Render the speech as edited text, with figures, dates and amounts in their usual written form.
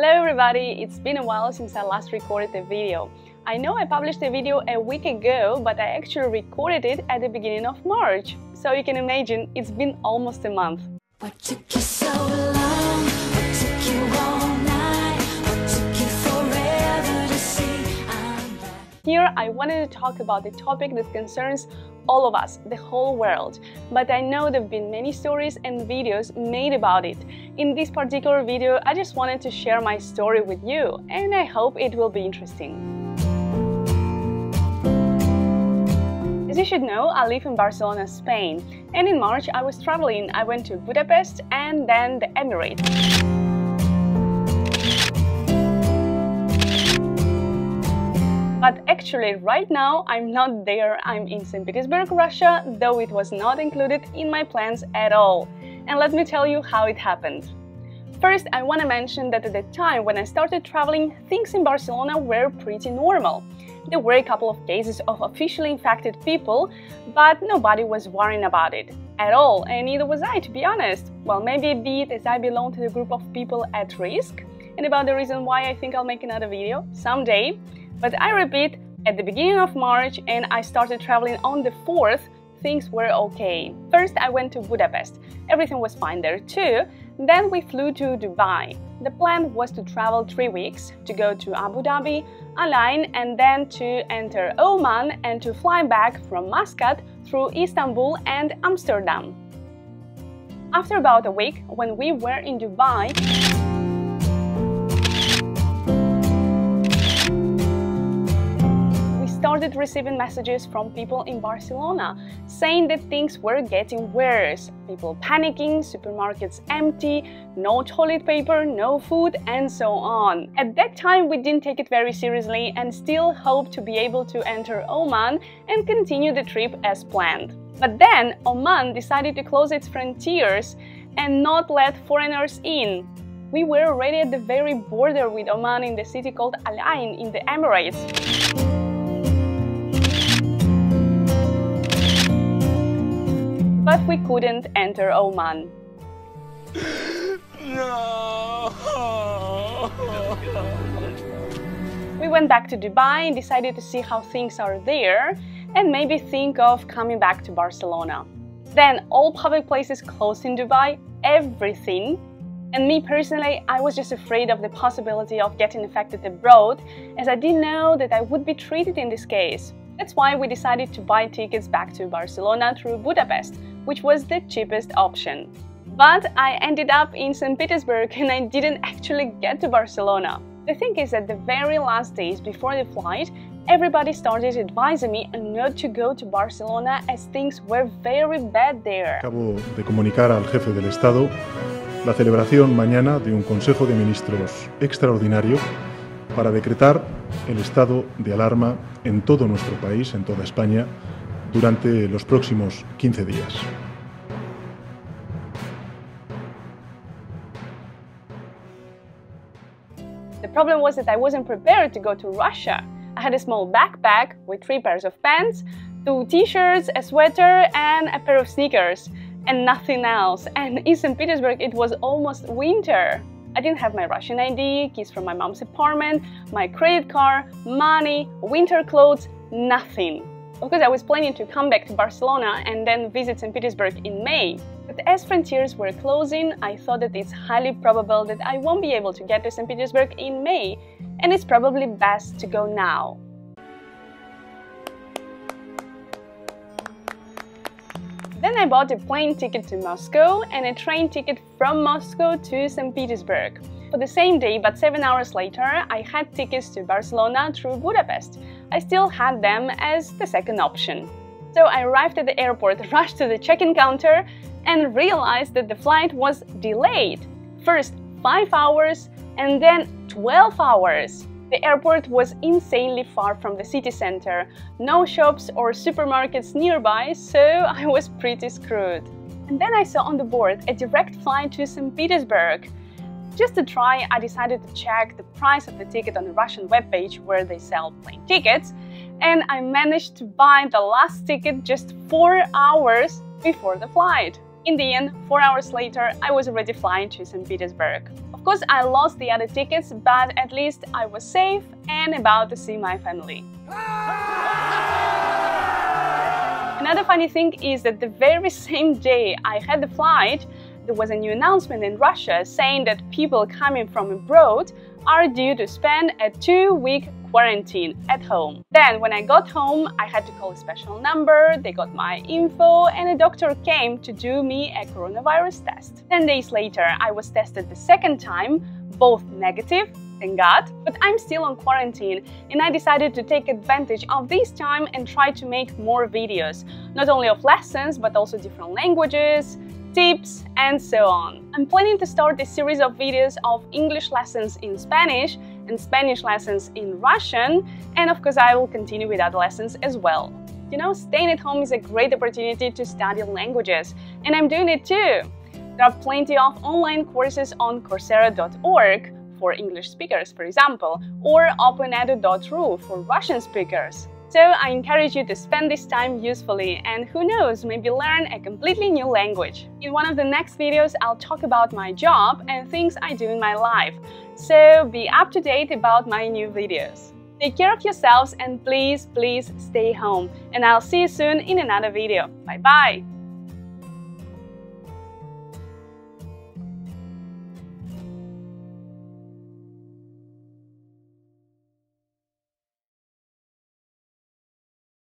Hello everybody, it's been a while since I last recorded a video. I know I published a video a week ago, but I actually recorded it at the beginning of March. So you can imagine, it's been almost a month. What took you so long? What took you all night? What took you forever to see I'm back? Here I wanted to talk about a topic that concerns all of us, the whole world. But I know there have been many stories and videos made about it. In this particular video, I just wanted to share my story with you, and I hope it will be interesting. As you should know, I live in Barcelona, Spain, and in March I was traveling. I went to Budapest and then the Emirates. But actually, right now I'm not there. I'm in St. Petersburg, Russia, though it was not included in my plans at all. And let me tell you how it happened. First, I want to mention that at the time when I started traveling, things in Barcelona were pretty normal. There were a couple of cases of officially infected people, but nobody was worrying about it at all, and neither was I, to be honest. Well, maybe a bit, as I belong to the group of people at risk, and about the reason why I think I'll make another video someday. But I repeat, at the beginning of March, and I started traveling on the 4th, things were okay. First, I went to Budapest. Everything was fine there too. Then we flew to Dubai. The plan was to travel 3 weeks, to go to Abu Dhabi, Al Ain, and then to enter Oman and to fly back from Muscat through Istanbul and Amsterdam. After about a week, when we were in Dubai, started receiving messages from people in Barcelona saying that things were getting worse. People panicking, supermarkets empty, no toilet paper, no food, and so on. At that time, we didn't take it very seriously and still hoped to be able to enter Oman and continue the trip as planned. But then Oman decided to close its frontiers and not let foreigners in. We were already at the very border with Oman in the city called Al Ain in the Emirates. But we couldn't enter Oman. No. We went back to Dubai and decided to see how things are there and maybe think of coming back to Barcelona. Then all public places closed in Dubai, everything. And me personally, I was just afraid of the possibility of getting infected abroad, as I didn't know that I would be treated in this case. That's why we decided to buy tickets back to Barcelona through Budapest, which was the cheapest option. But I ended up in St. Petersburg and I didn't actually get to Barcelona. The thing is that the very last days before the flight, everybody started advising me not to go to Barcelona as things were very bad there. Acabo de comunicar al jefe del Estado la celebración mañana de un Consejo de Ministros extraordinario para decretar el estado de alarma en todo nuestro país, en toda España, durante los próximos 15 días. The problem was that I wasn't prepared to go to Russia. I had a small backpack with 3 pairs of pants, 2 t-shirts, a sweater, and a pair of sneakers, and nothing else. And in St. Petersburg, it was almost winter. I didn't have my Russian ID, keys from my mom's apartment, my credit card, money, winter clothes, nothing. Of course, I was planning to come back to Barcelona and then visit St. Petersburg in May. But as frontiers were closing, I thought that it's highly probable that I won't be able to get to St. Petersburg in May, and it's probably best to go now. Then I bought a plane ticket to Moscow and a train ticket from Moscow to St. Petersburg. For the same day, but 7 hours later, I had tickets to Barcelona through Budapest. I still had them as the second option. So I arrived at the airport, rushed to the check-in counter, and realized that the flight was delayed. First 5 hours and then 12 hours. The airport was insanely far from the city center, no shops or supermarkets nearby, so I was pretty screwed. And then I saw on the board a direct flight to St. Petersburg. Just to try, I decided to check the price of the ticket on the Russian webpage where they sell plane tickets, and I managed to buy the last ticket just 4 hours before the flight. In the end, 4 hours later, I was already flying to St. Petersburg. Of course, I lost the other tickets, but at least I was safe and about to see my family. Another funny thing is that the very same day I had the flight, there was a new announcement in Russia saying that people coming from abroad are due to spend a 2-week quarantine at home. Then when I got home, I had to call a special number, they got my info, and a doctor came to do me a coronavirus test. 10 days later, I was tested the second time, both negative, thank God, but I'm still on quarantine, and I decided to take advantage of this time and try to make more videos, not only of lessons, but also different languages, tips, and so on. I'm planning to start a series of videos of English lessons in Spanish and Spanish lessons in Russian, and of course I will continue with other lessons as well. You know, staying at home is a great opportunity to study languages, and I'm doing it too. There are plenty of online courses on Coursera.org for English speakers, for example, or openedu.ru for Russian speakers. So I encourage you to spend this time usefully and who knows, maybe learn a completely new language. In one of the next videos, I'll talk about my job and things I do in my life. So be up to date about my new videos. Take care of yourselves and please stay home. And I'll see you soon in another video. Bye bye!